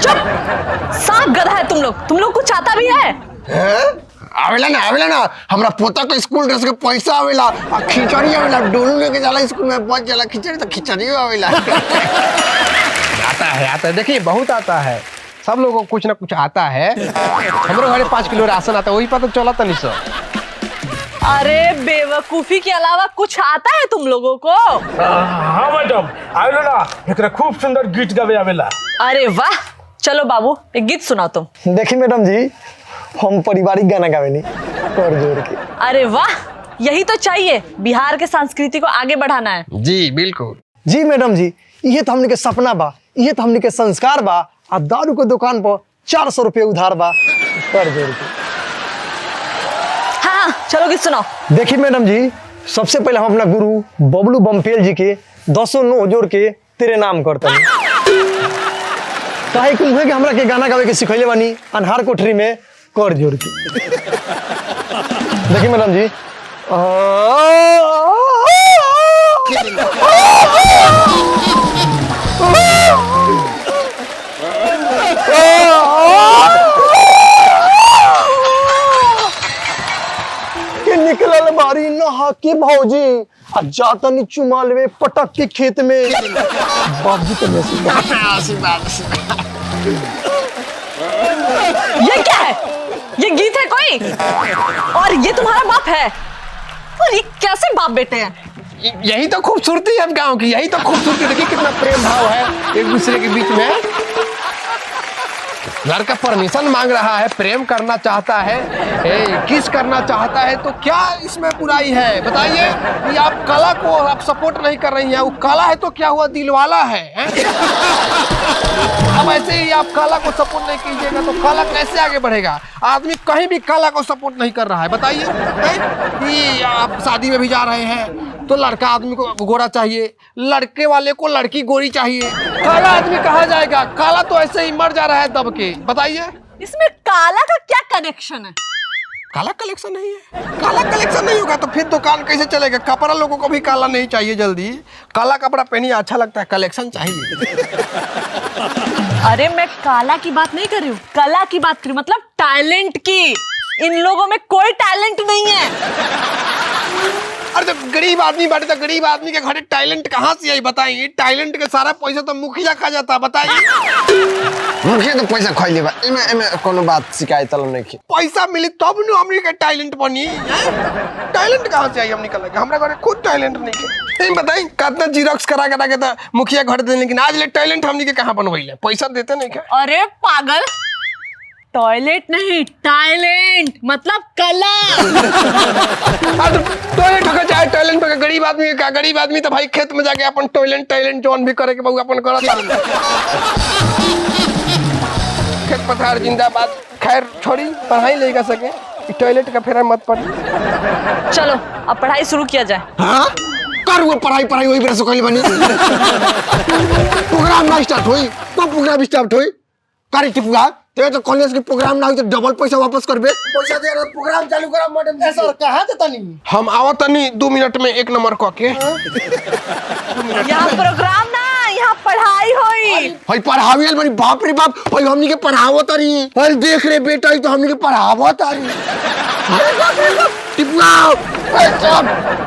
चुप, सांप गधा है तुम लोग कुछ आता भी है? आवेला ना हमरा पोता के स्कूल ड्रेस के पैसा आवेला आ खिचड़ी आवेला, डोलू लेके जाला स्कूल में बच जाला खिचड़ी, तो खिचड़ी आवेला। आता है, देखिए बहुत आता है, सब लोगों को कुछ ना कुछ आता है। हमरो घरे 5 किलो राशन आता है, वही पता चला तनी सो। अरे बेवकूफी के अलावा कुछ आता है तुम लोगों को? हाँ मैडम, आवेला ना, एकरा खूब सुंदर गीत गावे आवेला। अरे वाह, चलो बाबू एक गीत सुनाओ तुम। देखिए मैडम जी, हम पारिवारिक गाना गावेनी कर जोर के। अरे वाह, यही तो चाहिए, बिहार के संस्कृति को आगे बढ़ाना है। जी बिल्कुल। जी मैडम जी, ये तो हमने के सपना बा, ये तो हमने के संस्कार बा। आ दारू के दुकान पर 400 रुपये उधार बा, कर जोर के। हाँ चलो गीत सुनाओ। देखिए मैडम जी, सबसे पहले हम अपना गुरु बबलू बम्पेल जी के 10 नोह जोड़ के तेरे नाम करते हैं। काहे कि उहे के हमरा के गाना गावे के सिखैले बानी अनहार कोठरी में, कर जोड़ के। देखिए मैडम जी, निकलल बारी नहा के भौजी आ जातनी चुमा लेवे पटक के खेत में। बाबू तो ये क्या है? ये गीत है कोई? और ये तुम्हारा बाप है? और ये कैसे बाप बेटे हैं? यही तो खूबसूरती है गांव की, यही तो खूबसूरती। देखिए कितना प्रेम भाव है एक दूसरे के बीच में। लड़का परमिशन मांग रहा है, प्रेम करना चाहता है, किस करना चाहता है, तो क्या इसमें बुराई है बताइए? कि आप कला को आप सपोर्ट नहीं कर रही हैं, वो कला है तो क्या हुआ, दिलवाला है? अब ऐसे ही आप कला को सपोर्ट नहीं कीजिएगा तो कला कैसे आगे बढ़ेगा? आदमी कहीं भी कला को सपोर्ट नहीं कर रहा है, बताइए। कि आप शादी में भी जा रहे हैं तो लड़का आदमी को गोरा चाहिए, लड़के वाले को लड़की गोरी चाहिए, काला आदमी कहाँ जाएगा? काला तो ऐसे ही मर जा रहा है दब के, बताइए। इसमें काला का क्या कनेक्शन है? काला कलेक्शन नहीं है, काला कलेक्शन नहीं होगा तो फिर दुकान कैसे चलेगा? कपड़ा लोगों को भी काला नहीं चाहिए जल्दी, काला कपड़ा पहनिए, अच्छा लगता है, कलेक्शन चाहिए। अरे मैं काला की बात नहीं कर रही हूँ, कला की बात कर रही हूँ, मतलब टैलेंट की। इन लोगों में कोई टैलेंट नहीं है। अरे जब गरीब आदमी बैठे तो गरीब आदमी के घरे टैलेंट कहाँ से आई बताइए? टैलेंट के सारा पैसा तो मुखिया खा जाता, बताइए। मुखिया तो पैसा खैले बा, एमे कोनो बात शिकायत चल नहीं की। पैसा मिली तब न हमनी के टैलेंट बनी। टैलेंट कहाँ से आई हमनी के लगे? हमरा घरे खुद टैलेंट नहीं है। बताई कितना जीरोक्स करा के तो मुखिया घर दे, लेकिन आज ले टैलेंट हमनी के कहाँ बनवाइले? पैसा देते नहीं के। अरे पागल, टॉयलेट नहीं टैलेंट मतलब कला। टॉयलेट होकर चाहे टैलेंट होकर, गरीब आदमी का गरीब आदमी तो भाई खेत में जाके अपन टैलेंट जोन भी करे के बहु अपन करता। खेत पथार जिंदाबाद। खैर छोड़ी, पढ़ाई नहीं कर सके, टॉयलेट का फेरा मत पड़। चलो अब पढ़ाई शुरू किया जाए। हाँ कर वो पढ़ाई वही बेरा से कहले बानी। प्रोग्राम ना स्टार्ट होई, तो प्रोग्राम स्टार्ट होई करे टिपुआ ते तो कॉलेज के प्रोग्राम ना होई तो डबल पैसा वापस करबे। पैसा दे प्रोग्राम चालू करा मैडम जी। सर कहाँ देतानी? हम आवत तनी 2 मिनट में 1 नंबर क के। यहाँ प्रोग्राम ना, यहाँ पढ़ाई होई। भाई पढ़ावियल बनी, बाप रे बाप, भाई हमनी के पढ़ावत तारी। भाई देख रे बेटा, ई तो हमनी के पढ़ावत तारी। अरे बाप रे बाप, टिपुआ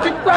टिपुआ